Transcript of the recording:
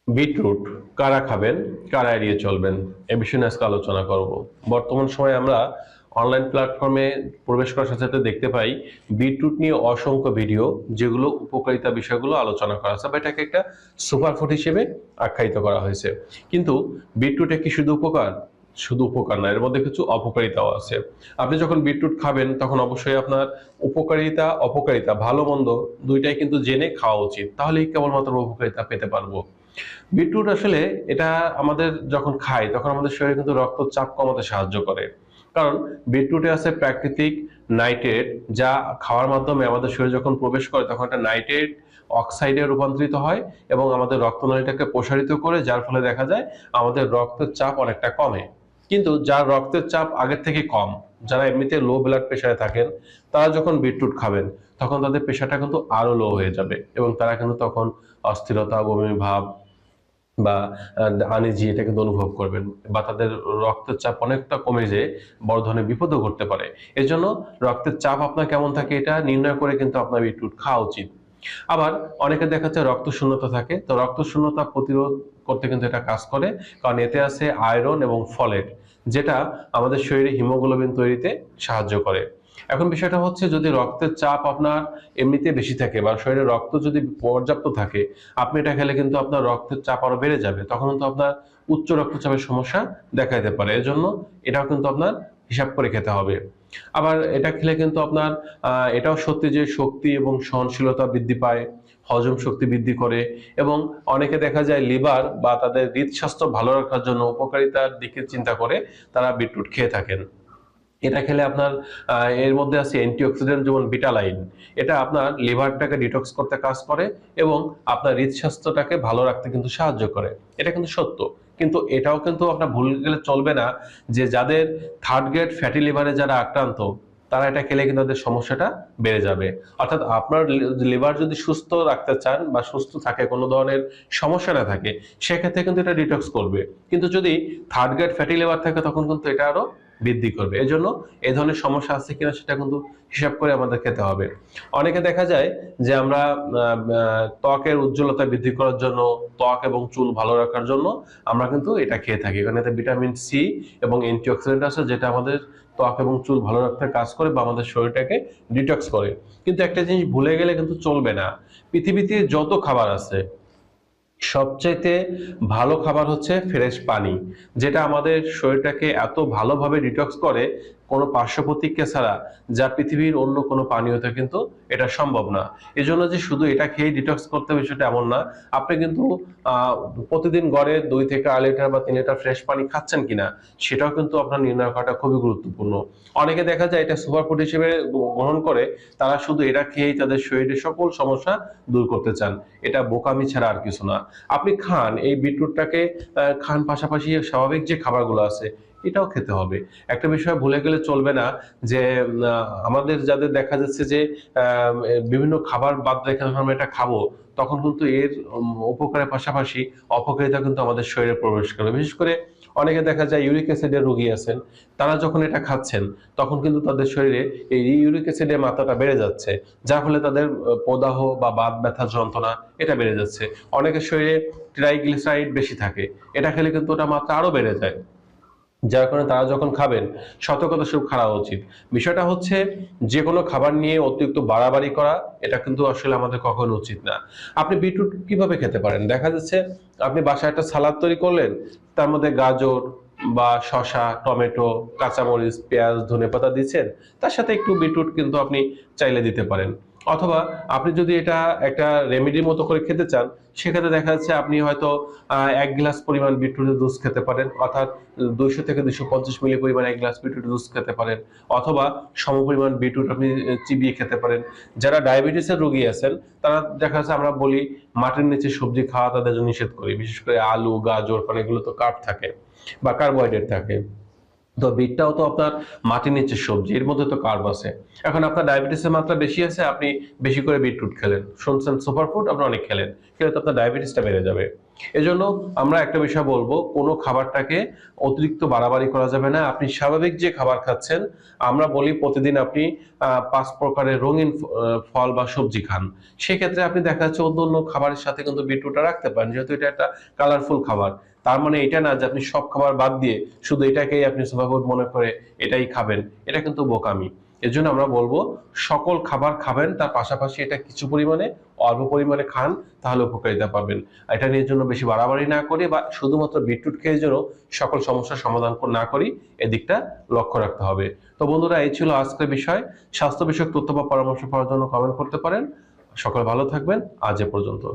Beetroot কারা খাবেন, কারা এড়িয়ে চলবেন, এ বিষয়ে নিয়ে আজকে আলোচনা করব। বর্তমান সময়ে আমরা অনলাইন প্ল্যাটফর্মে প্রবেশ করার সাথে সাথে দেখতে পাই বিটরুট নিয়ে অসংখ্য ভিডিও, যেগুলো উপকারিতা বিষয়গুলো আলোচনা করা আছে বা এটাকে একটা সুপারফুড হিসেবে আখ্যায়িত করা হয়েছে। কিন্তু বিটরুটে কি শুধু উপকার? শুধু উপকার না, এর মধ্যে কিছু অপকারিতাও আছে। আপনি যখন বিটরুট খাবেন তখন অবশ্যই আপনার উপকারিতা অপকারিতা ভালো মন্দ দুইটাই কিন্তু জেনে খাওয়া উচিত, তাহলেই কেবলমাত্র উপকারিতা পেতে পারবো। বিটরুট আসলে এটা আমাদের যখন খাই তখন আমাদের শরীরে কিন্তু রক্তচাপ কমাতে সাহায্য করে। কারণ বিটরুটে আছে প্রাকৃতিক নাইট্রেট, যা খাওয়ার মাধ্যমে আমাদের শরীরে যখন প্রবেশ করে তখন একটা নাইট্রেট অক্সাইডে রূপান্তরিত হয় এবং আমাদের রক্তনালীটাকে প্রসারিত করে, যার ফলে দেখা যায় আমাদের রক্তের চাপ অনেকটা কমে। কিন্তু যার রক্তের চাপ আগের থেকে কম, যারা এমনিতে লো ব্লাড প্রেশারে থাকেন, তারা যখন বিটরুট খাবেন তখন তাদের প্রেশারটা কিন্তু আরো লো হয়ে যাবে এবং তারা কিন্তু তখন অস্থিরতা, বমি ভাব বা আনইজি এটা কিন্তু অনুভব করবেন, বা তাদের রক্তের চাপ অনেকটা কমে যেয়ে বড় ধরনের বিপদও ঘটতে পারে। এজন্য রক্তের চাপ আপনার কেমন থাকে এটা নির্ণয় করে কিন্তু আপনার বিটরুট খাওয়া উচিত। আবার অনেকে দেখা যাচ্ছে রক্ত শূন্যতা থাকে, তো রক্ত শূন্যতা প্রতিরোধ করতে কিন্তু এটা কাজ করে, কারণ এতে আছে আয়রন এবং ফলেট, যেটা আমাদের শরীরে হিমোগ্লোবিন তৈরিতে সাহায্য করে। এখন বিষয়টা হচ্ছে, যদি রক্তের চাপ আপনার এমনিতে বেশি থাকে বা শরীরে রক্ত যদি পর্যাপ্ত থাকে, আপনি এটা খেলে কিন্তু আপনার রক্তের চাপ আরো বেড়ে যাবে, তখন কিন্তু আপনার উচ্চ রক্তচাপের সমস্যা দেখা দিতে পারে। এজন্য এটাও কিন্তু আপনার হিসাব করে খেতে হবে। আবার এটা খেলে কিন্তু আপনার এটাও সত্যি যে শক্তি এবং সহনশীলতা বৃদ্ধি পায়, হজম শক্তি বৃদ্ধি করে, এবং অনেকে দেখা যায় লিভার বা তাদের হৃদস্বাস্থ্য ভালো রাখার জন্য উপকারিতার দিকে চিন্তা করে তারা বিটরুট খেয়ে থাকেন। এটা খেলে আপনার এর মধ্যে আছে অ্যান্টিঅক্সিডেন্ট, যেমন বিটালাইন। এটা আপনার লিভারটাকে ডিটক্স করতে কাজ করে এবং আপনার হৃদস্বাস্থ্যটাকে ভালো রাখতে কিন্তু সাহায্য করে। এটা কিন্তু সত্য। কিন্তু এটাও কিন্তু আপনার ভুল গেলে চলবে না যে যাদের থার্ড গ্রেড ফ্যাটি লিভারে যারা আক্রান্ত, তারা এটা খেলে কিন্তু তাদের সমস্যাটা বেড়ে যাবে। অর্থাৎ আপনার লিভার যদি সুস্থ রাখতে চান বা সুস্থ থাকে, কোনো ধরনের সমস্যা না থাকে, সেক্ষেত্রে কিন্তু এটা ডিটক্স করবে। কিন্তু যদি থার্ড গ্রেড ফ্যাটি লিভার থাকে তখন কিন্তু এটা আরো বৃদ্ধি করবে। এজন্য এই ধরনের সমস্যা আছে কিনা সেটা কিন্তু হিসাব করে আমাদের খেতে হবে। অনেকে দেখা যায় যে আমরা ত্বকের উজ্জ্বলতা বৃদ্ধি করার জন্য, ত্বক এবং চুল ভালো রাখার জন্য আমরা কিন্তু এটা খেয়ে থাকি। এখানে ভিটামিন সি এবং অ্যান্টিঅক্সিডেন্ট আছে, যেটা আমাদের ত্বক এবং চুল ভালো রাখতে কাজ করে বা আমাদের শরীরটাকে ডিটক্স করে। কিন্তু একটা জিনিস ভুলে গেলে কিন্তু চলবে না, পৃথিবীতে যত খাবার আছে সবচাইতে ভালো খাবার হচ্ছে ফ্রেশ পানি, যেটা আমাদের শরীরটাকে এত ভালোভাবে ডিটক্স করে কোনো পার্শ্ব প্রতিক্রিয়া ছাড়া, যা পৃথিবীর অন্য কোনো পানীয়তে কিন্তু এটা সম্ভব না। এজন্য যে শুধু এটা খেয়ে ডিটক্স করতে হবে সেটা এমন না। আপনি কিন্তু আহ প্রতিদিন গড়ে 2 থেকে 2.5 লিটার বা 3 লিটার ফ্রেশ পানি খাচ্ছেন কিনা সেটাও কিন্তু আপনার নির্ণয় করাটা খুবই গুরুত্বপূর্ণ। অনেকে দেখা যায় এটা সুপারফুড হিসেবে গ্রহণ করে, তারা শুধু এটা খেয়েই তাদের শরীরের সকল সমস্যা দূর করতে চান। এটা বোকামি ছাড়া আর কিছু না। আপনি খান এই বিটরুটটাকে, খান, পাশাপাশি স্বাভাবিক যে খাবারগুলো আছে এটাও খেতে হবে। একটা বিষয় ভুলে গেলে চলবে না যে আমাদের যাদের দেখা যাচ্ছে যে বিভিন্ন খাবার বাদ রেখে যখন আমরা এটা খাবো, তখন কিন্তু এর উপকারের পাশাপাশি অপকারিতা কিন্তু আমাদের শরীরে প্রবেশ করবে। বিশেষ করে অনেকে দেখা যায় ইউরিক অ্যাসিডের রোগী আছেন, তারা যখন এটা খাচ্ছেন তখন কিন্তু তাদের শরীরে এই ইউরিক অ্যাসিডের মাত্রাটা বেড়ে যাচ্ছে, যার ফলে তাদের প্রদাহ বা বাত ব্যথার যন্ত্রণা এটা বেড়ে যাচ্ছে। অনেকের শরীরে ট্রাইগ্লিসারাইড বেশি থাকে, এটা খেলে কিন্তু ওটা মাত্রা আরো বেড়ে যায়, যার কারণে তারা যখন খাবেন সতর্কতা স্বরূপ খাওয়া উচিত। বিষয়টা হচ্ছে, যে কোনো খাবার নিয়ে অতিরিক্ত বাড়াবাড়ি করা এটা কিন্তু আসলে আমাদের কখনো উচিত না। আপনি বিটরুট কিভাবে খেতে পারেন? দেখা যাচ্ছে আপনি বাসায় একটা সালাদ তৈরি করলেন, তার মধ্যে গাজর বা শসা, টমেটো, কাঁচামরিচ, পেঁয়াজ, ধনেপাতা দিচ্ছেন, তার সাথে একটু বিটরুট কিন্তু আপনি চাইলে দিতে পারেন। অথবা আপনি যদি এটা একটা রেমেডির মতো করে খেতে চান, সেক্ষেত্রে দেখা যাচ্ছে আপনি হয়তো 1 গ্লাস পরিমাণ বিটরুটের জুস খেতে পারেন, অর্থাৎ 200 থেকে 250 মিলি পরিমাণ 1 গ্লাস বিটরুট জুস খেতে পারেন। অথবা সমপরিমাণ বিটরুট আপনি চিবিয়ে খেতে পারেন। যারা ডায়াবেটিসের রোগী আছেন, তারা দেখা যাচ্ছে আমরা বলি মাটির নিচে সবজি খাওয়া তাদের জন্য নিষেধ করি, বিশেষ করে আলু, গাজর, কারণ এগুলো তো কার্ব থাকে বা কার্বোহাইড্রেট থাকে। তো বিটটাও তো আপনার মাটির নিচের সবজি, এর মধ্যে তো কার্ব আছে। এখন আপনার ডায়াবেটিসের মাত্রা বেশি আছে, আপনি বেশি করে বিটরুট খেলেন, শুনছেন সুপারফুড, আপনি অনেক খেলেন, খেলে তো আপনার ডায়াবেটিসটা বেড়ে যাবে। এজন্য আমরা একটা বিষয় বলবো, কোনো খাবারটাকে অতিরিক্ত বাড়াবাড়ি করা যাবে না। আপনি স্বাভাবিক যে খাবার খাচ্ছেন, আমরা বলি প্রতিদিন আপনি 5 প্রকারের রঙিন ফল বা সবজি খান। সেক্ষেত্রে আপনি দেখা যাচ্ছে অন্য অন্য খাবারের সাথে কিন্তু বিটরুটটা রাখতে পারেন, যেহেতু এটা একটা কালারফুল খাবার। তার মানে এটা না যে আপনি সব খাবার বাদ দিয়ে শুধু এটাকেই আপনি সুপারফুড মনে করে এটাই খাবেন, এটা কিন্তু বোকামি। এজন্য আমরা বলবো সকল খাবার খাবেন, তার পাশাপাশি এটা কিছু পরিমাণে, অল্প পরিমাণে খান, তাহলে উপকারিতা পাবেন। এটা নিয়ে জন্য বেশি বাড়াবাড়ি না করি বা শুধুমাত্র বিটরুট খেয়ে যেন সকল সমস্যার সমাধান না করি, এদিকটা লক্ষ্য রাখতে হবে। তো বন্ধুরা, এই ছিল আজকের বিষয়। স্বাস্থ্য বিষয়ক তথ্য বা পরামর্শ পাওয়ার জন্য কমেন্ট করতে পারেন। সকলে ভালো থাকবেন। আজ এ পর্যন্ত।